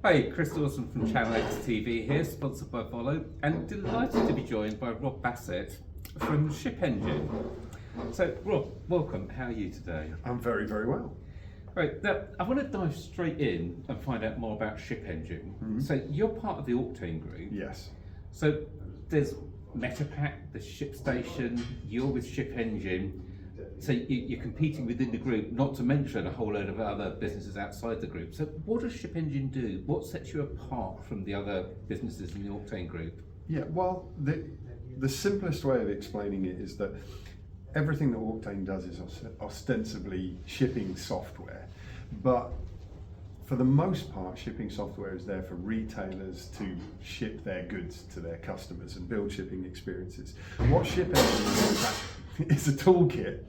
Hi, Chris Dawson from Channel X TV here, sponsored by Volvo, and delighted to be joined by Rob Bassett from ShipEngine. So, Rob, welcome. How are you today? I'm very, very well. Right, now, I want to dive straight in and find out more about ShipEngine. Mm-hmm. So, you're part of the Octane group. Yes. So, there's Metapack, the ShipStation, you're with ShipEngine. So you're competing within the group, not to mention a whole load of other businesses outside the group. So what does ShipEngine do? What sets you apart from the other businesses in the Octane group? Yeah, well, the simplest way of explaining it is that everything that Octane does is ostensibly shipping software, but for the most part, shipping software is there for retailers to ship their goods to their customers and build shipping experiences. What ShipEngine is a toolkit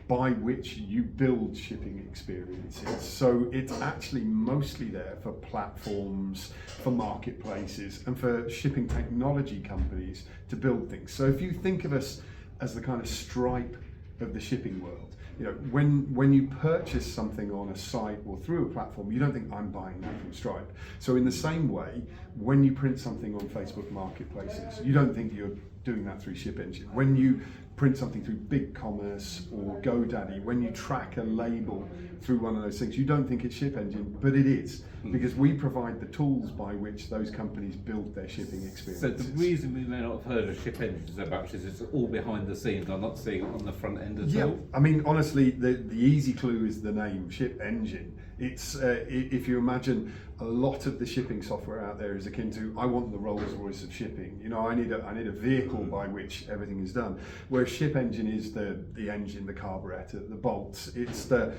by which you build shipping experiences. So it's actually mostly there for platforms, for marketplaces, and for shipping technology companies to build things. So if you think of us as the kind of Stripe of the shipping world, you know, when you purchase something on a site or through a platform, you don't think I'm buying that from Stripe. So in the same way, when you print something on Facebook marketplaces, you don't think you're doing that through ShipEngine. When you print something through BigCommerce or GoDaddy, when you track a label through one of those things, you don't think it's ShipEngine, but it is, because we provide the tools by which those companies build their shipping experiences. So the reason we may not have heard of ShipEngine so much is it's all behind the scenes. I'm not seeing it on the front end at all. I mean, honestly, the easy clue is the name, ShipEngine. It's if you imagine a lot of the shipping software out there is akin to, I want the Rolls Royce of shipping. You know, I need a vehicle by which everything is done. Whereas ShipEngine is the engine, the carburetor, the bolts. It's the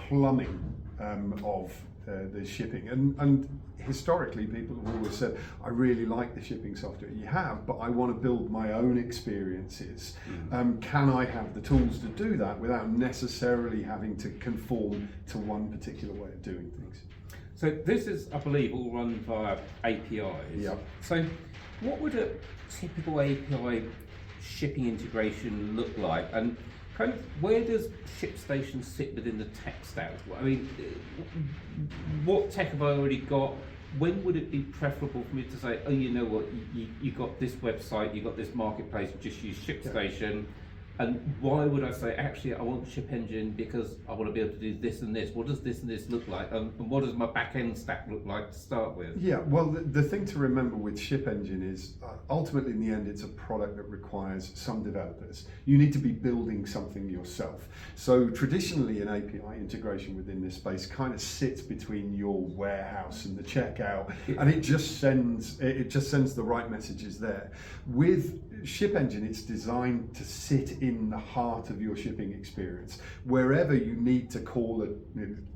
plumbing of the shipping. And historically, people have always said, I really like the shipping software you have, but I want to build my own experiences. Can I have the tools to do that without necessarily having to conform to one particular way of doing things? So this is, I believe, all run via APIs. Yep. So what would a typical API shipping integration look like? And kind of where does ShipStation sit within the tech stack? I mean, what tech have I already got? When would it be preferable for me to say, oh, you know what, you got this website, you got this marketplace, just use ShipStation? Yeah. And why would I say, actually, I want ShipEngine because I want to be able to do this and this? What does this and this look like? And what does my back-end stack look like to start with? Yeah, well, the thing to remember with ShipEngine is ultimately, in the end, it's a product that requires some developers. You need to be building something yourself. So traditionally, an API integration within this space kind of sits between your warehouse and the checkout, and it just sends the right messages there. With ShipEngine, it's designed to sit in the heart of your shipping experience. Wherever you need to call it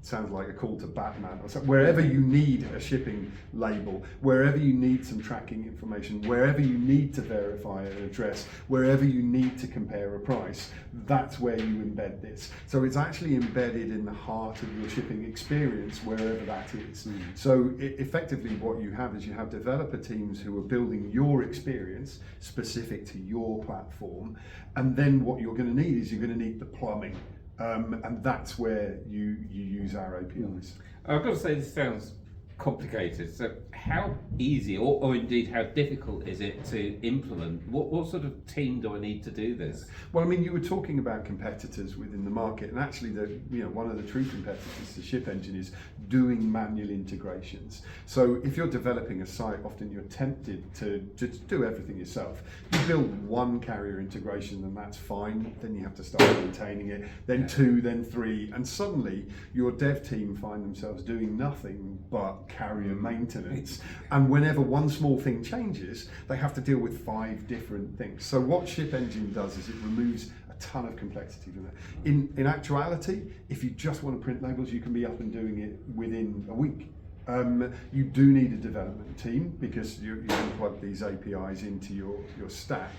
sounds like a call to Batman or something, wherever you need a shipping label, wherever you need some tracking information, wherever you need to verify an address, wherever you need to compare a price, that's where you embed this. So it's actually embedded in the heart of your shipping experience, wherever that is. So effectively what you have is you have developer teams who are building your experience specific to your platform, and then what you're going to need is you're going to need the plumbing, and that's where you use our APIs. I've got to say, this sounds complicated. So how easy or indeed how difficult is it to implement? What sort of team do I need to do this? Well, I mean, you were talking about competitors within the market, and actually one of the true competitors to ShipEngine is doing manual integrations. So if you're developing a site, often you're tempted to just do everything yourself. You build one carrier integration and that's fine, then you have to start maintaining it, then two, then three, and suddenly your dev team find themselves doing nothing but carrier maintenance. And whenever one small thing changes, they have to deal with 5 different things. So what ShipEngine does is it removes a ton of complexity from that. In actuality, if you just want to print labels, you can be up and doing it within a week. You do need a development team because you can plug these APIs into your stack,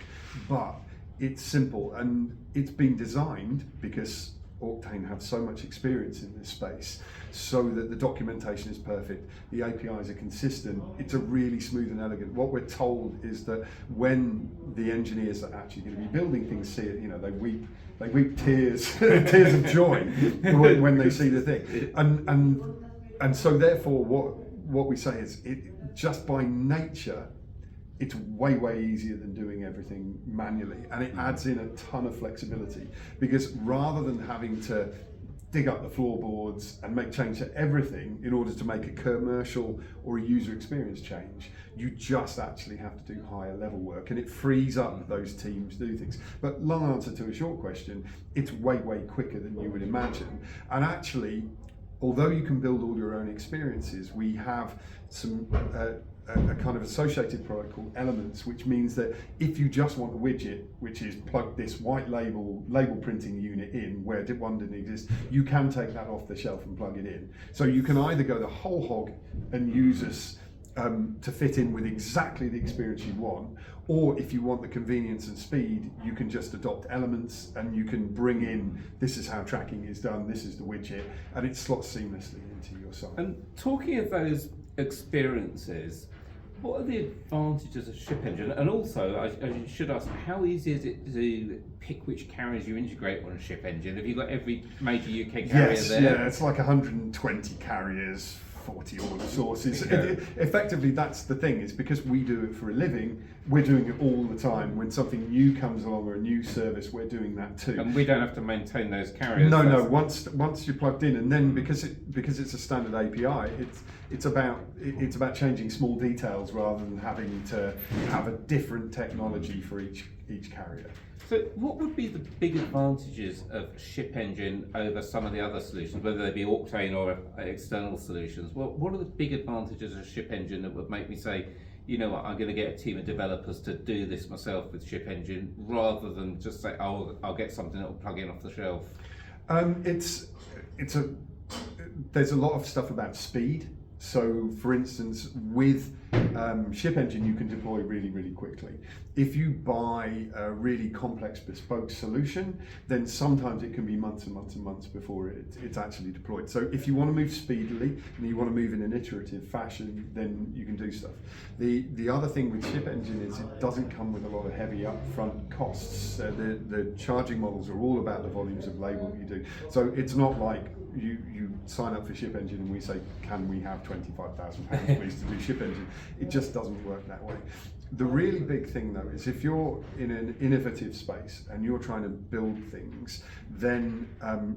but it's simple and it's been designed because Octane have so much experience in this space, so that the documentation is perfect, the APIs are consistent, it's a really smooth and elegant. What we're told is that when the engineers that are actually going to be building things see it, they weep tears tears of joy when they see the thing. And and so therefore what we say is it just by nature it's way easier than doing everything manually, and it adds in a ton of flexibility, because rather than having to dig up the floorboards and make change to everything in order to make a commercial or a user experience change, you just actually have to do higher level work, and it frees up those teams to do things. But long answer to a short question, it's way quicker than you would imagine. And actually, although you can build all your own experiences, we have some a kind of associated product called Elements, which means that if you just want a widget, which is plug this white label printing unit in where one didn't exist, you can take that off the shelf and plug it in. So you can either go the whole hog and use us to fit in with exactly the experience you want, or if you want the convenience and speed, you can just adopt Elements and you can bring in, this is how tracking is done, this is the widget, and it slots seamlessly into your site. And talking of those experiences, what are the advantages of ShipEngine? And also, I should ask, how easy is it to pick which carriers you integrate on ShipEngine? Have you got every major UK carrier there? Yeah, it's like 120 carriers, 40 order sources. Effectively, that's the thing, is because we do it for a living, we're doing it all the time. When something new comes along or a new service, we're doing that too. And we don't have to maintain those carriers. No. Once you're plugged in, and then because it's a standard API, it's about changing small details rather than having to have a different technology for each carrier. So what would be the big advantages of ShipEngine over some of the other solutions, whether they be Octane or external solutions? Well, what are the big advantages of ShipEngine that would make me say, you know what, I'm going to get a team of developers to do this myself with ShipEngine, rather than just say, oh, I'll get something that will plug in off the shelf? There's a lot of stuff about speed. So, for instance, with ShipEngine, you can deploy really quickly. If you buy a really complex bespoke solution, then sometimes it can be months and months before it's actually deployed. So if you want to move speedily and you want to move in an iterative fashion, then you can do stuff. The other thing with ShipEngine is it doesn't come with a lot of heavy upfront costs. The charging models are all about the volumes of label you do. So it's not like you sign up for ShipEngine and we say, can we have £25,000 please to do ShipEngine? It just doesn't work that way. The really big thing though is if you're in an innovative space and you're trying to build things, then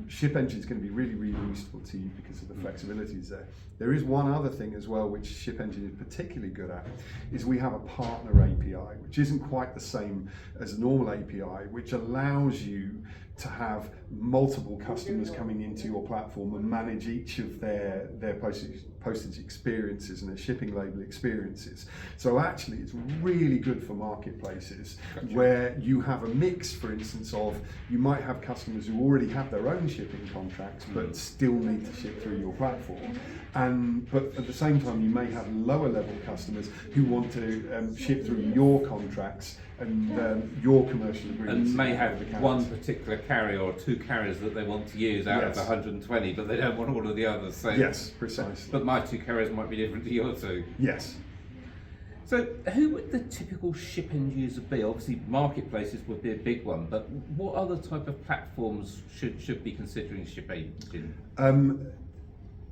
ShipEngine is going to be really useful to you because of the flexibilities there. There is one other thing as well which ShipEngine is particularly good at, is we have a partner API, which isn't quite the same as a normal API, which allows you to have multiple customers coming into your platform and manage each of their postage experiences and their shipping label experiences. So actually it's really good for marketplaces. Gotcha. Where you have a mix, for instance, of you might have customers who already have their own shipping contracts but still need to ship through your platform, but at the same time you may have lower level customers who want to ship through your contracts and your commercial agreements. And may have one particular carrier or two carriers that they want to use out of the 120, but they don't want all of the others. So, yes, precisely. But my two carriers might be different to your two. Yes. So who would the typical ShipEngine user be? Obviously marketplaces would be a big one, but what other type of platforms should be considering ShipEngine?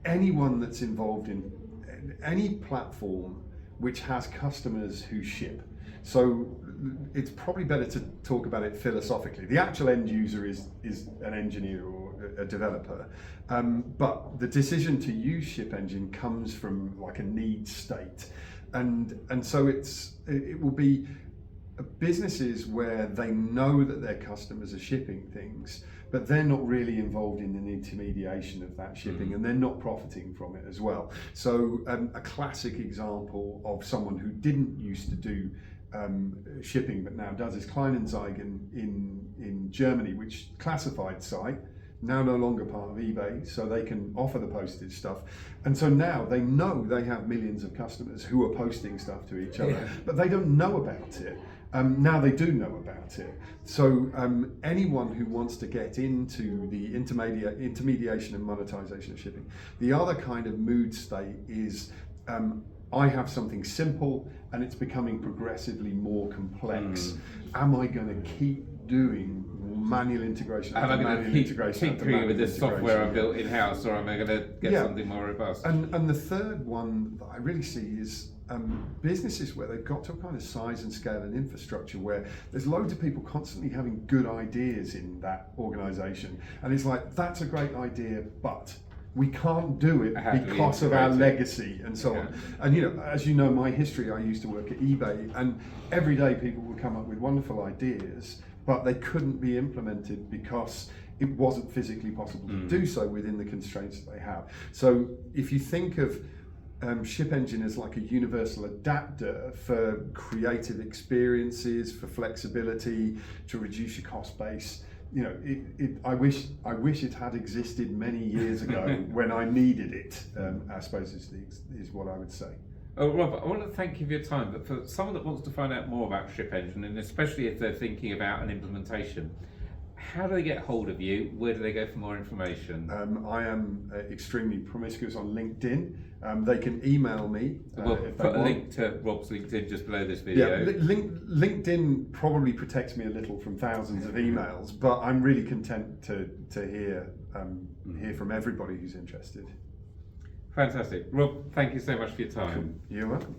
Anyone that's involved in any platform which has customers who ship. So it's probably better to talk about it philosophically. The actual end user is an engineer or a developer, but the decision to use ShipEngine comes from like a need state, and so it will be businesses where they know that their customers are shipping things, but they're not really involved in the intermediation of that shipping, and they're not profiting from it as well. So a classic example of someone who didn't used to do shipping but now does is Kleinanzeigen in Germany, which classified site, now no longer part of eBay, so they can offer the postage stuff. And so now they know they have millions of customers who are posting stuff to each other, but they don't know about it. Now they do know about it. So anyone who wants to get into the intermediation and monetization of shipping, the other kind of mood state is I have something simple and it's becoming progressively more complex. Am I going to keep doing manual integration Am I after going manual to keep integration after tinkering with manual this software I integration. built in-house, or am I going to get Yeah. something more robust? And the third one that I really see is businesses where they've got to a kind of size and scale and infrastructure where there's loads of people constantly having good ideas in that organisation, and it's like, that's a great idea, but we can't do it How do we because of our integrate it? legacy and so Yeah. on. And you know, as you know, my history, I used to work at eBay, and every day people would come up with wonderful ideas, but they couldn't be implemented because it wasn't physically possible to do so within the constraints that they have. So if you think of ShipEngine as like a universal adapter for creative experiences, for flexibility, to reduce your cost base, you know, I wish it had existed many years ago when I needed it. I suppose is what I would say. Oh, Rob, I want to thank you for your time, but for someone that wants to find out more about ShipEngine, and especially if they're thinking about an implementation, how do they get hold of you? Where do they go for more information? I am extremely promiscuous on LinkedIn. They can email me. We'll if they put a want. link to Rob's LinkedIn just below this video. Yeah, LinkedIn probably protects me a little from thousands of emails, but I'm really content to hear from everybody who's interested. Fantastic. Rob, thank you so much for your time. You're welcome.